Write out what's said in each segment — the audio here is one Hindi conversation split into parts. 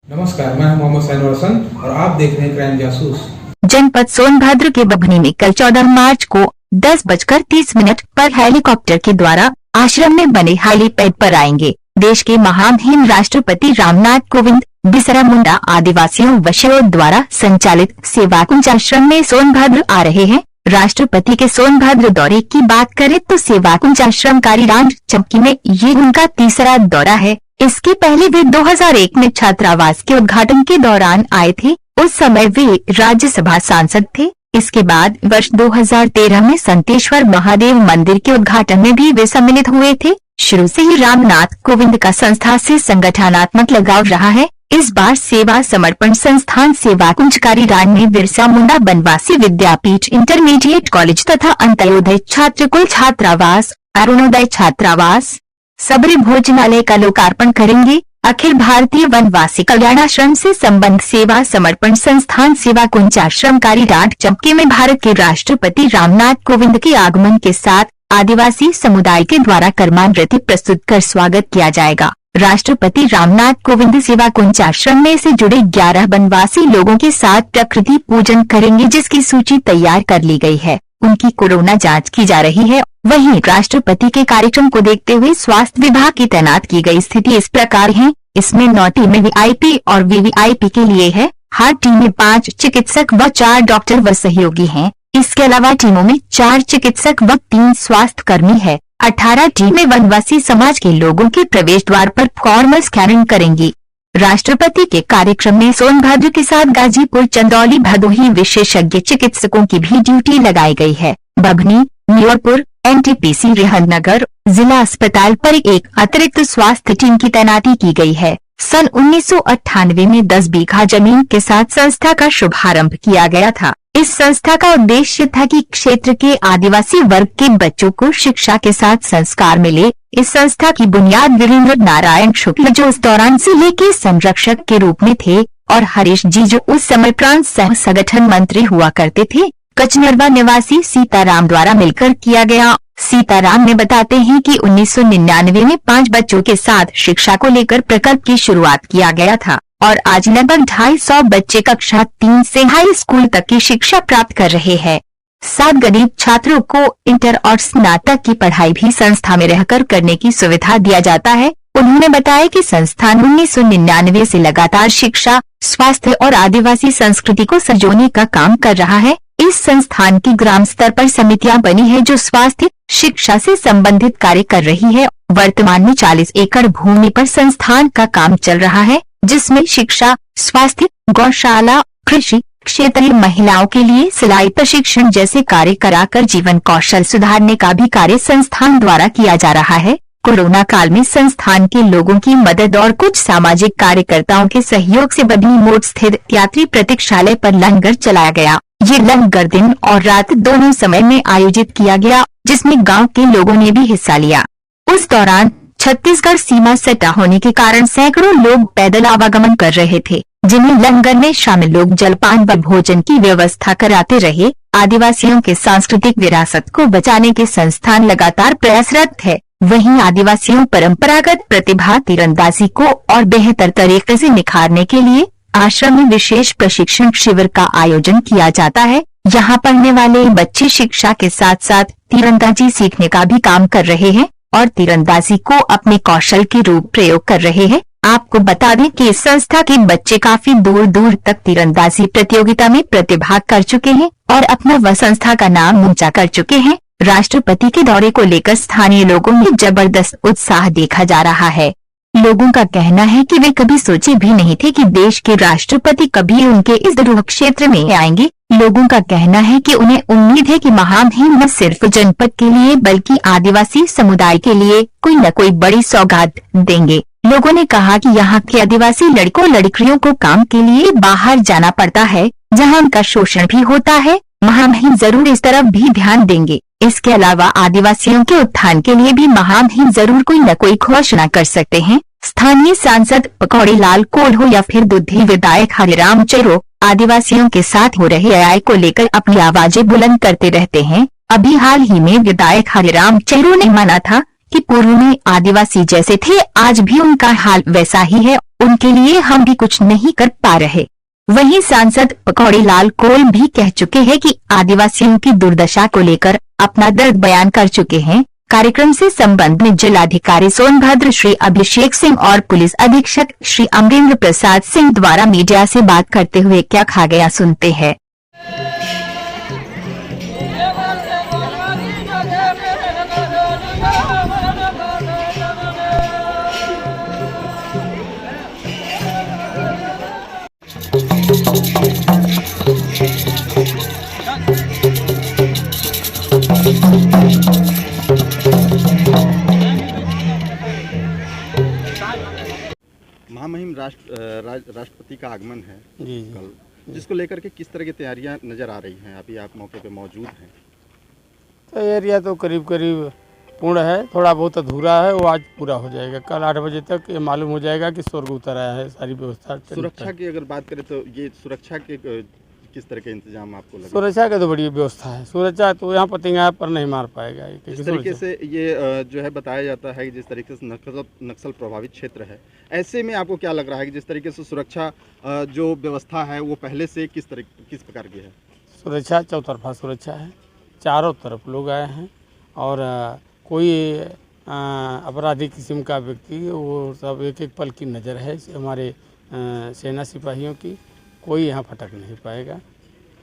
नमस्कार, मैं हूं मोहम्मद सैनुल हसन और आप देख रहे हैं क्राइम जासूस। जनपद सोनभद्र के बभनी में कल 14 मार्च को 10:30 पर हेलीकॉप्टर के द्वारा आश्रम में बने हेलीपैड पर आएंगे देश के महामहिम राष्ट्रपति रामनाथ कोविंद। बिरसा मुंडा आदिवासियों वशयों द्वारा संचालित सेवा कुंज आश्रम में सोनभद्र आ रहे हैं। राष्ट्रपति के सोनभद्र दौरे की बात करें तो सेवा कुंज आश्रम कारीरांड चमकी में ये उनका तीसरा दौरा है। इसके पहले वे 2001 में छात्रावास के उद्घाटन के दौरान आए थे। उस समय वे राज्यसभा सांसद थे। इसके बाद वर्ष 2013 में संतेश्वर महादेव मंदिर के उद्घाटन में भी वे सम्मिलित हुए थे। शुरू से ही रामनाथ कोविंद का संस्था से संगठनात्मक लगाव रहा है। इस बार सेवा समर्पण संस्थान सेवा कुंज कारीरांड में बिरसा मुंडा बनवासी विद्यापीठ इंटरमीडिएट कॉलेज तथा अंत्योदय छात्रकुल छात्रावास, अरुणोदय छात्रावास, सबरी भोजनालय का लोकार्पण करेंगे। अखिल भारतीय वनवासी कल्याणाश्रम से संबंध सेवा समर्पण संस्थान सेवा कुंज आश्रम कारीरांड चमके में भारत के राष्ट्रपति रामनाथ कोविंद के आगमन के साथ आदिवासी समुदाय के द्वारा कर्मामृति प्रस्तुत कर स्वागत किया जाएगा। राष्ट्रपति रामनाथ कोविंद सेवा कुंज आश्रम में से जुड़े 11 वनवासी लोगों के साथ प्रकृति पूजन करेंगे, जिसकी सूची तैयार कर ली गई है। उनकी कोरोना जांच की जा रही है। वहीं राष्ट्रपति के कार्यक्रम को देखते हुए स्वास्थ्य विभाग की तैनात की गई स्थिति इस प्रकार है। इसमें 9 टीमें वीआईपी और वीवीआईपी के लिए है। हर टीम में 5 चिकित्सक व 4 डॉक्टर व सहयोगी हैं। इसके अलावा टीमों में 4 चिकित्सक व 3 स्वास्थ्य कर्मी है। 18 टीमें वनवासी समाज के लोगों के प्रवेश द्वार पर फॉर्मल स्कैनिंग करेंगी। राष्ट्रपति के कार्यक्रम में सोनभद्र के साथ गाजीपुर, चंदौली, भदोही विशेषज्ञ चिकित्सकों की भी ड्यूटी लगाई गई है। बभनी, न्योरपुर, एनटीपीसी, रेहननगर जिला अस्पताल पर एक अतिरिक्त स्वास्थ्य टीम की तैनाती की गई है। सन 1998 में 10 बीघा जमीन के साथ संस्था का शुभारंभ किया गया था। इस संस्था का उद्देश्य था कि क्षेत्र के आदिवासी वर्ग के बच्चों को शिक्षा के साथ संस्कार मिले। इस संस्था की बुनियाद वीरेंद्र नारायण शुक्ल, जो उस दौरान जिले के संरक्षक के रूप में थे, और हरीश जी, जो उस समय प्रांत सह संगठन मंत्री हुआ करते थे, कचनरवा निवासी सीताराम द्वारा मिलकर किया गया। सीताराम ने बताते हैं कि 1999 में 5 बच्चों के साथ शिक्षा को लेकर प्रकल्प की शुरुआत किया गया था और आज लगभग 250 बच्चे कक्षा 3 से हाई स्कूल तक की शिक्षा प्राप्त कर रहे हैं। 7 गरीब छात्रों को इंटर और स्नातक की पढ़ाई भी संस्था में रहकर करने की सुविधा दिया जाता है। उन्होंने बताया कि संस्थान 1999 से लगातार शिक्षा, स्वास्थ्य और आदिवासी संस्कृति को संजोने का काम कर रहा है। इस संस्थान की ग्राम स्तर पर समितियां बनी है जो स्वास्थ्य, शिक्षा से संबंधित कार्य कर रही है। वर्तमान में 40 एकड़ भूमि पर संस्थान का काम चल रहा है, जिसमें शिक्षा, स्वास्थ्य, गौशाला, कृषि, क्षेत्रीय महिलाओं के लिए सिलाई प्रशिक्षण जैसे कार्य कराकर जीवन कौशल सुधारने का भी कार्य संस्थान द्वारा किया जा रहा है। कोरोना काल में संस्थान के लोगों की मदद और कुछ सामाजिक कार्यकर्ताओं के सहयोग से बभनी मोड़ स्थित यात्री प्रतीक्षालय पर लंगर चलाया गया। ये लंगर दिन और रात दोनों समय में आयोजित किया गया, जिसमें गांव के लोगों ने भी हिस्सा लिया। उस दौरान छत्तीसगढ़ सीमा सटा होने के कारण सैकड़ों लोग पैदल आवागमन कर रहे थे, जिन्हें लंगर में शामिल लोग जलपान व भोजन की व्यवस्था कराते रहे। आदिवासियों के सांस्कृतिक विरासत को बचाने के संस्थान लगातार प्रयासरत है। वहीं आदिवासियों परंपरागत प्रतिभा तीरंदाजी को और बेहतर तरीके से निखारने के लिए आश्रम में विशेष प्रशिक्षण शिविर का आयोजन किया जाता है। यहाँ पढ़ने वाले बच्चे शिक्षा के साथ साथ तीरंदाजी सीखने का भी काम कर रहे हैं और तीरंदाजी को अपने कौशल के रूप प्रयोग कर रहे हैं। आपको बता दें कि इस संस्था के बच्चे काफी दूर दूर तक तीरंदाजी प्रतियोगिता में प्रतिभाग कर चुके हैं और अपना व संस्था का नाम ऊंचा कर चुके हैं। राष्ट्रपति के दौरे को लेकर स्थानीय लोगों में जबरदस्त उत्साह देखा जा रहा है। लोगों का कहना है कि वे कभी सोचे भी नहीं थे कि देश के राष्ट्रपति कभी उनके इस ध्रुव क्षेत्र में आएंगे। लोगों का कहना है कि उन्हें उम्मीद है कि महामहिम न सिर्फ जनपद के लिए बल्कि आदिवासी समुदाय के लिए कोई न कोई बड़ी सौगात देंगे। लोगों ने कहा कि यहाँ के आदिवासी लड़कों लड़कियों को काम के लिए बाहर जाना पड़ता है, जहाँ उनका शोषण भी होता है। महामहिम जरूर इस तरफ भी ध्यान देंगे। इसके अलावा आदिवासियों के उत्थान के लिए भी महामहिम जरूर कोई न कोई घोषणा कर सकते हैं। स्थानीय सांसद पकौड़ी लाल कोल्हो या फिर दुधी विधायक हरिराम चेरो आदिवासियों के साथ हो रहे अन्याय को लेकर अपनी आवाजें बुलंद करते रहते हैं। अभी हाल ही में विधायक हरिराम चेरो ने माना था कि पूर्व में आदिवासी जैसे थे, आज भी उनका हाल वैसा ही है उनके लिए हम भी कुछ नहीं कर पा रहे। वहीं सांसद पकौड़ी लाल कोल भी कह चुके हैं कि आदिवासियों की दुर्दशा को लेकर अपना दर्द बयान कर चुके हैं। कार्यक्रम से संबंध में जिलाधिकारी सोनभद्र श्री अभिषेक सिंह और पुलिस अधीक्षक श्री अमरेंद्र प्रसाद सिंह द्वारा मीडिया से बात करते हुए क्या कहा गया, सुनते हैं। महामहिम राष्ट्रपति का आगमन है जी कल, जिसको लेकर के किस तरह की तैयारियां नजर आ रही हैं? अभी आप मौके पे मौजूद हैं। तैयारियाँ तो करीब करीब पूर्ण है, थोड़ा बहुत अधूरा है, वो आज पूरा हो जाएगा। कल 8 बजे तक ये मालूम हो जाएगा कि स्वर्ग उतर आया है। सारी व्यवस्था सुरक्षा की अगर बात करें तो ये सुरक्षा के किस तरह के इंतजाम आपको लगे? सुरक्षा का तो बड़ी व्यवस्था है। सुरक्षा तो यहाँ पतंगा पर नहीं मार पाएगा। जिस तरीके से ये जो है बताया जाता है कि जिस तरीके से नक्सल प्रभावित क्षेत्र है, ऐसे में आपको क्या लग रहा है कि जिस तरीके से सुरक्षा जो व्यवस्था है वो पहले से किस प्रकार की है? सुरक्षा चौतरफा सुरक्षा है, चारों तरफ लोग आए हैं और कोई अपराधी किस्म का व्यक्ति वो सब एक एक पल की नज़र है हमारे सेना सिपाहियों की। कोई यहाँ फटक नहीं पाएगा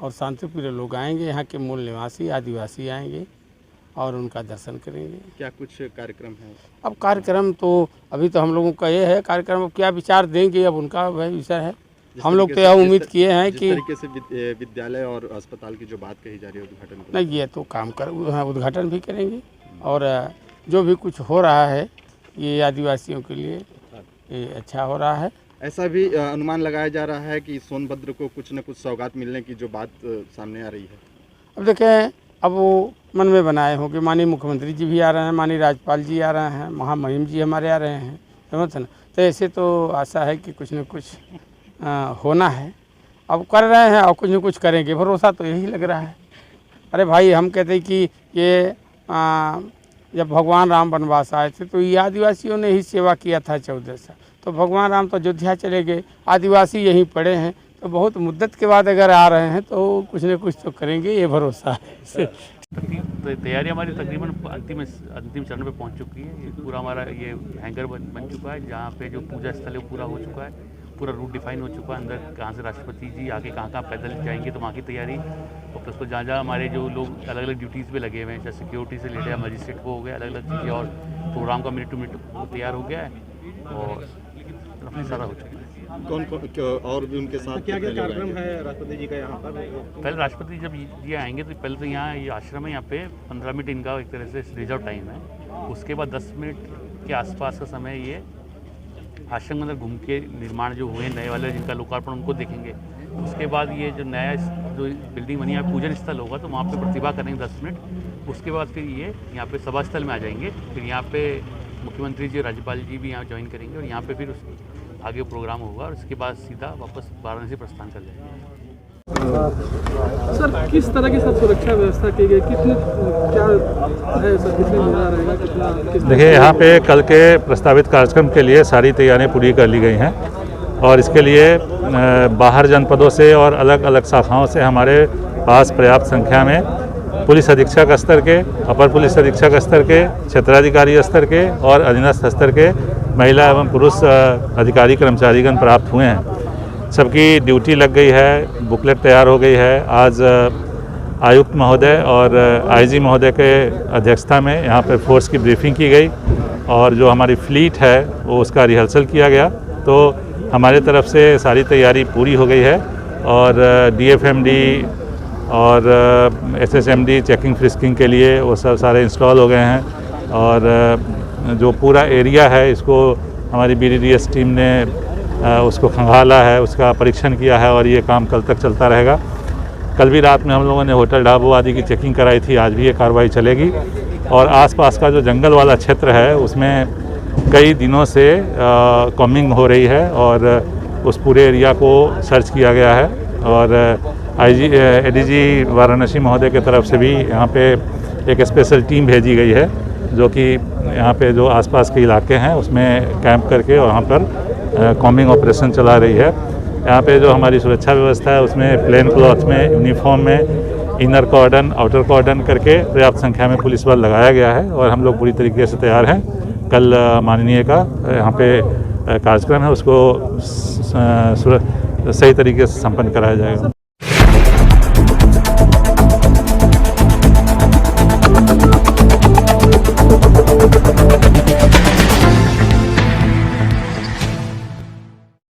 और शांतिप्रिय लोग आएंगे। यहाँ के मूल निवासी आदिवासी आएंगे और उनका दर्शन करेंगे। क्या कुछ कार्यक्रम है? अब कार्यक्रम तो अभी तो हम लोगों का ये है, कार्यक्रम अब क्या विचार देंगे अब उनका वह विषय है। हम लोग तो यह उम्मीद किए हैं कि जिस तरीके से विद्यालय और अस्पताल की जो बात कही जा रही है उद्घाटन नहीं, ये तो काम कर उद्घाटन भी करेंगे और जो भी कुछ हो रहा है ये आदिवासियों के लिए ये अच्छा हो रहा है। ऐसा भी अनुमान लगाया जा रहा है कि सोनभद्र को कुछ न कुछ सौगात मिलने की जो बात सामने आ रही है। अब देखें, अब वो मन में बनाए होंगे। माननीय मुख्यमंत्री जी भी आ रहे हैं, माननीय राज्यपाल जी आ रहे हैं, महामहिम जी हमारे आ रहे हैं, समझते ना। तो ऐसे तो आशा है कि कुछ न कुछ होना है। अब कर रहे हैं और कुछ न कुछ करेंगे, भरोसा तो यही लग रहा है। अरे भाई, हम कहते हैं कि ये जब भगवान राम वनवास आए थे तो ये आदिवासियों ने ही सेवा किया था 14 साल। तो भगवान राम तो अयोध्या चले गए, आदिवासी यहीं पड़े हैं, तो बहुत मुद्दत के बाद अगर आ रहे हैं तो कुछ न कुछ तो करेंगे, ये भरोसा है। तैयारी हमारी तकरीबन अंतिम चरण पे पहुंच चुकी है। ये पूरा हमारा ये हैंगर बन चुका है, जहाँ पे जो पूजा स्थल है वो पूरा हो चुका है। पूरा रूट डिफाइन हो चुका है, अंदर कहाँ से राष्ट्रपति जी आगे कहाँ पैदल जाएंगे तो वहाँ की तैयारी, और प्लस को जहाँ हमारे जो लोग अलग अलग ड्यूटीज़ पे लगे हुए हैं, जैसे सिक्योरिटी से लेकर मजिस्ट्रेट को हो गया, अलग अलग चीज़ें, और प्रोग्राम का मिनट टू मिनट तैयार हो गया है और अपनी सारा हो चुका है। कौन और भी उनके साथ क्या कार्यक्रम है राष्ट्रपति जी का यहाँ पर? पहले राष्ट्रपति जब ये आएंगे तो पहले तो यहाँ ये आश्रम है, यहाँ पे 15 मिनट इनका एक तरह से रिजर्व टाइम है। उसके बाद 10 मिनट के आसपास का समय ये आश्रम के अंदर घूम के निर्माण जो हुए नए वाले जिनका लोकार्पण उनको देखेंगे। उसके बाद ये जो नया जो बिल्डिंग बनी है पूजन स्थल होगा तो वहाँ पे प्रतिभा करेंगे 10 मिनट। उसके बाद फिर ये यहाँ पे सभा स्थल में आ जाएंगे। फिर यहाँ पे मुख्यमंत्री जी राज्यपाल जी भी यहाँ ज्वाइन करेंगे और यहाँ पे फिर आगे प्रोग्राम होगा और उसके बाद सीधा वापस वाराणसी प्रस्थान कर जाएंगे। सर, किस तरह की सब सुरक्षा व्यवस्था की गई, कितने क्या है सर, कितने लोग रहेगा, कितना? देखिए, यहाँ पे कल के प्रस्तावित कार्यक्रम के लिए सारी तैयारियां पूरी कर ली गई हैं और इसके लिए बाहर जनपदों से और अलग अलग शाखाओं से हमारे पास पर्याप्त संख्या में पुलिस अधीक्षक स्तर के, अपर पुलिस अधीक्षक स्तर के, क्षेत्राधिकारी स्तर के और अधीनस्थ स्तर के महिला एवं पुरुष अधिकारी कर्मचारीगण प्राप्त हुए हैं। सबकी ड्यूटी लग गई है, बुकलेट तैयार हो गई है। आज आयुक्त महोदय और आईजी महोदय के अध्यक्षता में यहाँ पर फोर्स की ब्रीफिंग की गई और जो हमारी फ्लीट है वो उसका रिहर्सल किया गया। तो हमारे तरफ से सारी तैयारी पूरी हो गई है और डीएफएमडी और एसएसएमडी चेकिंग फ्रिस्किंग के लिए वो सब सारे इंस्टॉल हो गए हैं और जो पूरा एरिया है इसको हमारी बीडीडीएस टीम ने उसको खंगाला है, उसका परीक्षण किया है और ये काम कल तक चलता रहेगा। कल भी रात में हम लोगों ने होटल ढाबों आदि की चेकिंग कराई थी, आज भी ये कार्रवाई चलेगी। और आसपास का जो जंगल वाला क्षेत्र है उसमें कई दिनों से कॉम्बिंग हो रही है और उस पूरे एरिया को सर्च किया गया है और एडीजी वाराणसी महोदय की तरफ से भी यहाँ पे एक स्पेशल टीम भेजी गई है जो कि यहाँ पे जो आसपास के इलाके हैं उसमें कैंप करके वहाँ पर कॉम्बिंग ऑपरेशन चला रही है। यहाँ पे जो हमारी सुरक्षा व्यवस्था है उसमें प्लेन क्लॉथ में, यूनिफॉर्म में, इनर कॉर्डन, आउटर कॉर्डन करके पर्याप्त संख्या में पुलिस बल लगाया गया है और हम लोग पूरी तरीके से तैयार हैं। कल माननीय का यहाँ पे कार्यक्रम है, उसको सही तरीके से संपन्न कराया जाएगा।